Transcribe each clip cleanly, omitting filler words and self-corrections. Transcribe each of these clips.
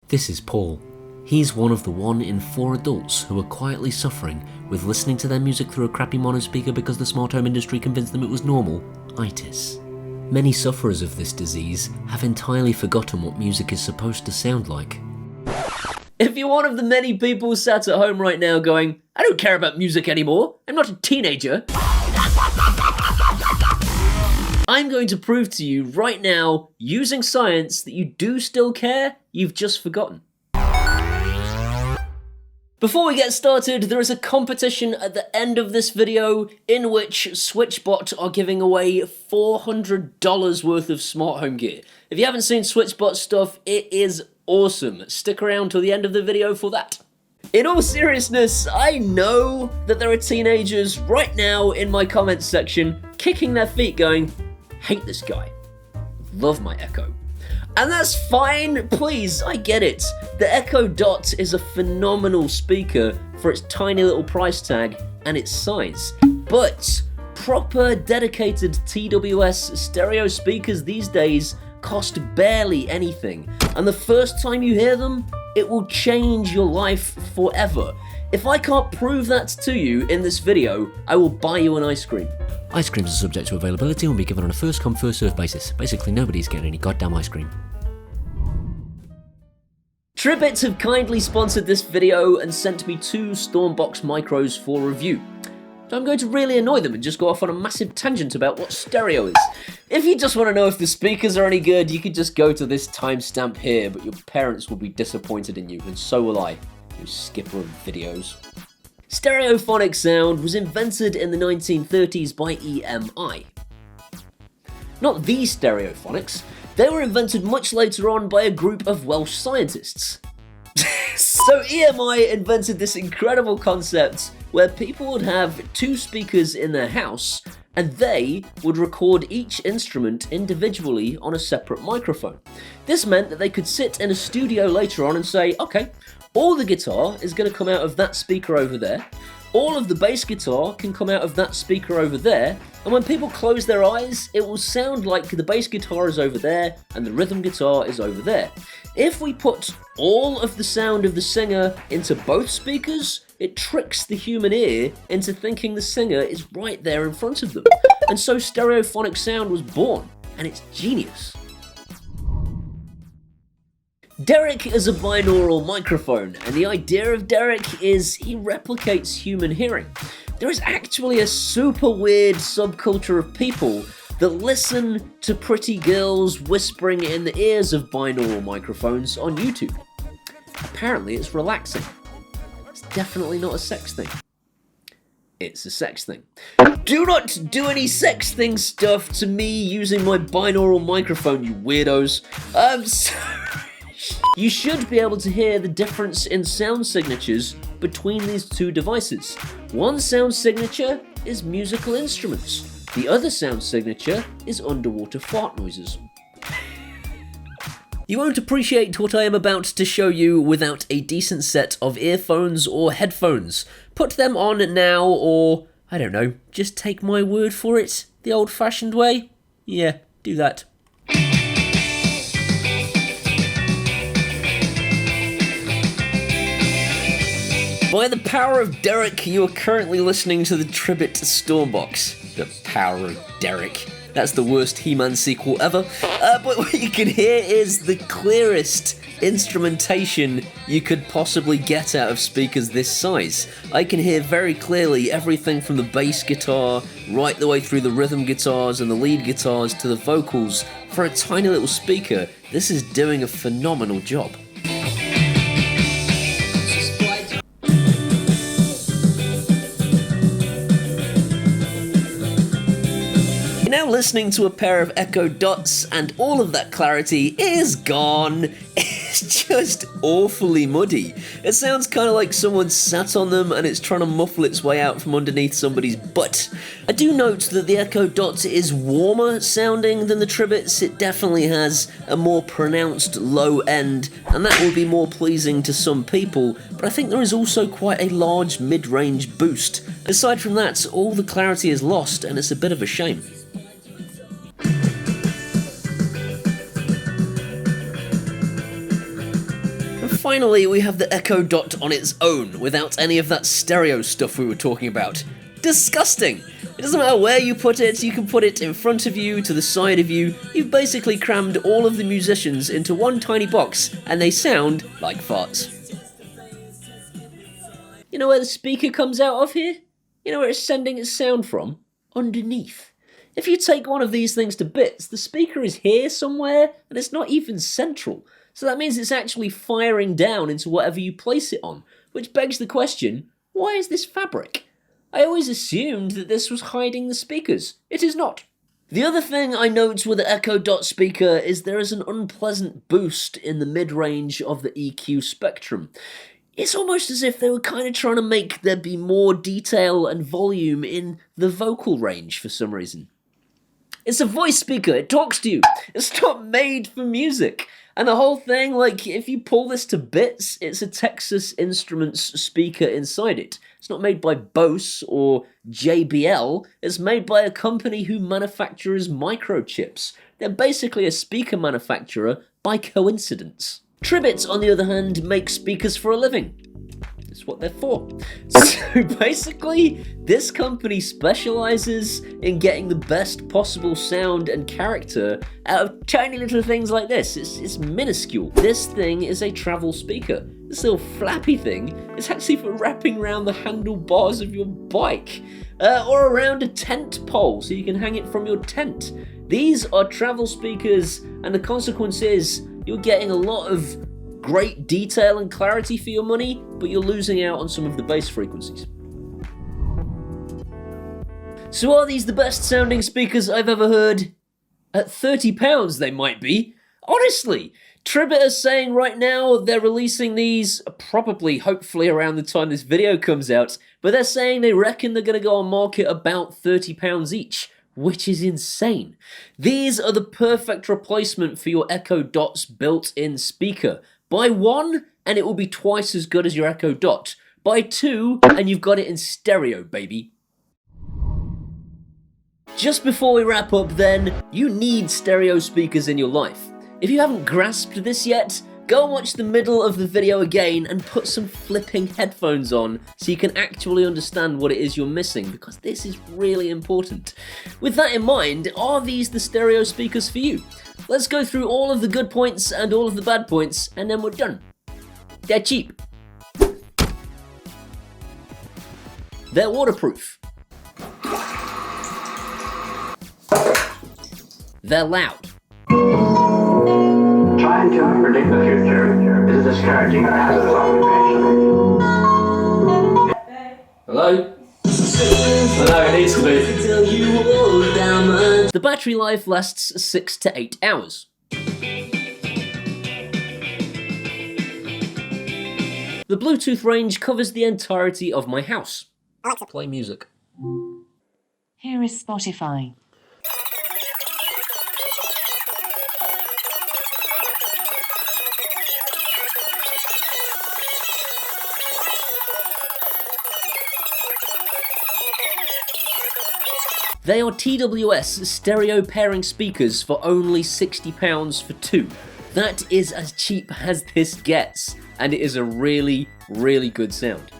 This is Paul. He's one of the 1 in 4 adults who are quietly suffering with listening to their music through a crappy mono speaker because the smart home industry convinced them it was normal, itis. Many sufferers of this disease have entirely forgotten what music is supposed to sound like. If you're one of the many people sat at home right now going, I don't care about music anymore, I'm not a teenager, I'm going to prove to you right now, using science, that you do still care, you've just forgotten. Before we get started, there is a competition at the end of this video in which SWITCHBOT are giving away $400 worth of smart home gear. If you haven't seen SWITCHBOT stuff, it is awesome. Stick around till the end of the video for that. In all seriousness, I know that there are teenagers right now in my comments section kicking their feet going, hate this guy, love my Echo. And that's fine, please, I get it. The Echo Dot is a phenomenal speaker for its tiny little price tag and its size. But proper dedicated TWS stereo speakers these days cost barely anything. And the first time you hear them, it will change your life forever. If I can't prove that to you in this video, I will buy you an ice cream. Ice creams are subject to availability and will be given on a first come first served basis. Basically, nobody's getting any goddamn ice cream. Tribit have kindly sponsored this video and sent me 2 Stormbox micros for review. So I'm going to really annoy them and just go off on a massive tangent about what stereo is. If you just want to know if the speakers are any good, you could just go to this timestamp here, but your parents will be disappointed in you, and so will I, you skipper of videos. Stereophonic sound was invented in the 1930s by EMI. Not the Stereophonics, they were invented much later on by a group of Welsh scientists. So EMI invented this incredible concept where people would have 2 speakers in their house and they would record each instrument individually on a separate microphone. This meant that they could sit in a studio later on and say, okay, all the guitar is going to come out of that speaker over there, all of the bass guitar can come out of that speaker over there, and when people close their eyes, it will sound like the bass guitar is over there and the rhythm guitar is over there. If we put all of the sound of the singer into both speakers, it tricks the human ear into thinking the singer is right there in front of them. And so stereophonic sound was born, and it's genius. Derek is a binaural microphone, and the idea of Derek is he replicates human hearing. There is actually a super weird subculture of people that listen to pretty girls whispering in the ears of binaural microphones on YouTube. Apparently it's relaxing. It's definitely not a sex thing. It's a sex thing. Do not do any sex thing stuff to me using my binaural microphone, you weirdos. You should be able to hear the difference in sound signatures between these 2 devices. One sound signature is musical instruments. The other sound signature is underwater fart noises. You won't appreciate what I am about to show you without a decent set of earphones or headphones. Put them on now or, I don't know, just take my word for it the old-fashioned way. Yeah, do that. By the power of Derek, you are currently listening to the Tribit Stormbox. The power of Derek. That's the worst He-Man sequel ever. But what you can hear is the clearest instrumentation you could possibly get out of speakers this size. I can hear very clearly everything from the bass guitar, right the way through the rhythm guitars and the lead guitars to the vocals. For a tiny little speaker, this is doing a phenomenal job. You're now listening to a pair of Echo Dots, and all of that clarity is gone. It's just awfully muddy. It sounds kind of like someone sat on them and it's trying to muffle its way out from underneath somebody's butt. I do note that the Echo Dot is warmer sounding than the Tribits. It definitely has a more pronounced low end, and that will be more pleasing to some people, but I think there is also quite a large mid-range boost. Aside from that, all the clarity is lost, and it's a bit of a shame. finally, we have the Echo Dot on its own, without any of that stereo stuff we were talking about. Disgusting! It doesn't matter where you put it, you can put it in front of you, to the side of you. You've basically crammed all of the musicians into one tiny box, and they sound like farts. You know where the speaker comes out of here? You know where it's sending its sound from? Underneath. If you take one of these things to bits, the speaker is here somewhere, and it's not even central. So that means it's actually firing down into whatever you place it on, which begs the question, why is this fabric? I always assumed that this was hiding the speakers. It is not. The other thing I note with the Echo Dot speaker is there is an unpleasant boost in the mid-range of the EQ spectrum. It's almost as if they were kind of trying to make there be more detail and volume in the vocal range for some reason. It's a voice speaker, it talks to you. It's not made for music. And the whole thing, like, if you pull this to bits, it's a Texas Instruments speaker inside it. It's not made by Bose or JBL, it's made by a company who manufactures microchips. They're basically a speaker manufacturer by coincidence. Tribit, on the other hand, makes speakers for a living. That's what they're for. So basically, this company specializes in getting the best possible sound and character out of tiny little things like this. It's minuscule. This thing is a travel speaker. This little flappy thing is actually for wrapping around the handlebars of your bike or around a tent pole so you can hang it from your tent. These are travel speakers, and the consequence is you're getting a lot of great detail and clarity for your money, but you're losing out on some of the bass frequencies. So are these the best sounding speakers I've ever heard? At £30 they might be. Honestly, Tribit is saying right now they're releasing these probably, hopefully around the time this video comes out, but they're saying they reckon they're going to go on market about £30 each, which is insane. These are the perfect replacement for your Echo Dot's built-in speaker. Buy one, and it will be twice as good as your Echo Dot. Buy two, and you've got it in stereo, baby. Just before we wrap up then, you need stereo speakers in your life. If you haven't grasped this yet, go and watch the middle of the video again and put some flipping headphones on so you can actually understand what it is you're missing, because this is really important. With that in mind, are these the stereo speakers for you? Let's go through all of the good points and all of the bad points, and then we're done. They're cheap. They're waterproof. They're loud. Trying to predict the future is a discouraging and hazardous occupation. Hello? Hello, it needs to be. The battery life lasts 6 to 8 hours. The Bluetooth range covers the entirety of my house. Alexa, play music. Here is Spotify. They are TWS stereo pairing speakers for only £60 for two. That is as cheap as this gets, and it is a really, really good sound.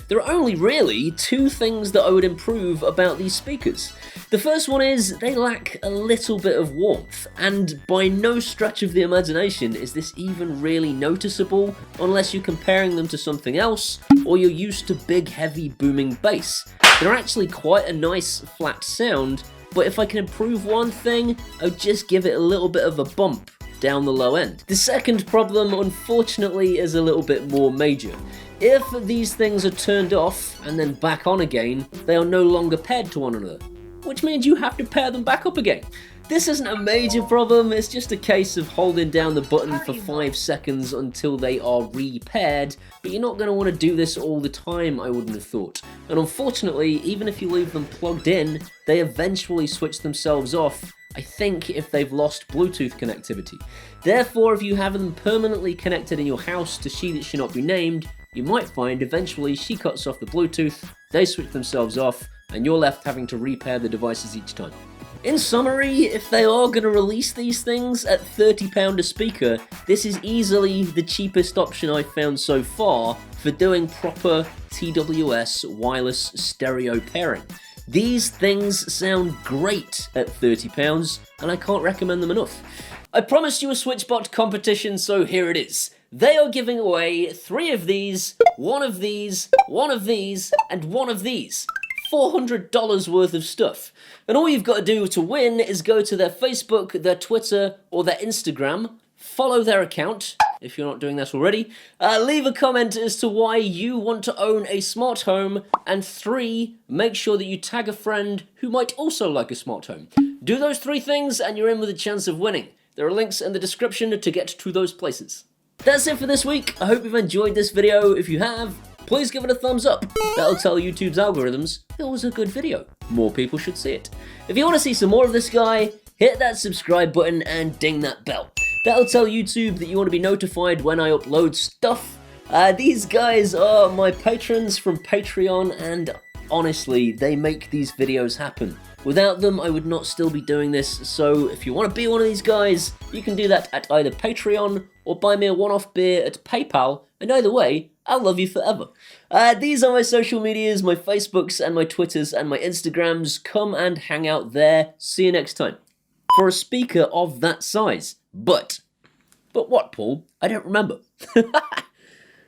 There are only really two things that I would improve about these speakers. The first one is they lack a little bit of warmth, and by no stretch of the imagination is this even really noticeable unless you're comparing them to something else or you're used to big heavy booming bass. They're actually quite a nice flat sound, but if I can improve one thing, I'll just give it a little bit of a bump down the low end. The second problem, unfortunately, is a little bit more major. If these things are turned off and then back on again, they are no longer paired to one another, which means you have to pair them back up again. This isn't a major problem, it's just a case of holding down the button for 5 seconds until they are re-paired, but you're not going to want to do this all the time, I wouldn't have thought. And unfortunately, even if you leave them plugged in, they eventually switch themselves off, I think, if they've lost Bluetooth connectivity. Therefore, if you have them permanently connected in your house to she that should not be named, you might find eventually she cuts off the Bluetooth, they switch themselves off, and you're left having to repair the devices each time. In summary, if they are going to release these things at £30 a speaker, this is easily the cheapest option I've found so far for doing proper TWS wireless stereo pairing. These things sound great at £30, and I can't recommend them enough. I promised you a SWITCHBOT competition, so here it is. They are giving away 3 of these, 1 of these, 1 of these, and 1 of these. $400 worth of stuff. And all you've got to do to win is go to their Facebook, their Twitter, or their Instagram, follow their account, if you're not doing that already, leave a comment as to why you want to own a smart home, and 3, make sure that you tag a friend who might also like a smart home. Do those 3 things and you're in with a chance of winning. There are links in the description to get to those places. That's it for this week. I hope you've enjoyed this video. If you have, please give it a thumbs up. That'll tell YouTube's algorithms it was a good video. More people should see it. If you want to see some more of this guy, hit that subscribe button and ding that bell. That'll tell YouTube that you want to be notified when I upload stuff. These guys are my patrons from Patreon, and honestly, they make these videos happen. Without them, I would not still be doing this, so if you want to be one of these guys, you can do that at either Patreon or buy me a one-off beer at PayPal, and either way, I'll love you forever. These are my social medias, my Facebooks and my Twitters and my Instagrams. Come and hang out there. See you next time. For a speaker of that size. But what, Paul? I don't remember.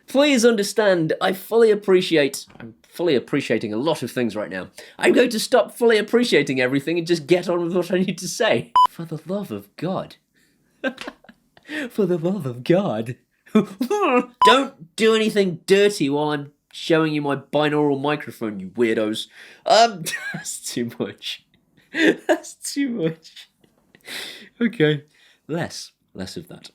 Please understand, I'm fully appreciating a lot of things right now. I'm going to stop fully appreciating everything and just get on with what I need to say. For the love of God. For the love of God. Don't do anything dirty while I'm showing you my binaural microphone, you weirdos. That's too much. That's too much. Okay, less of that.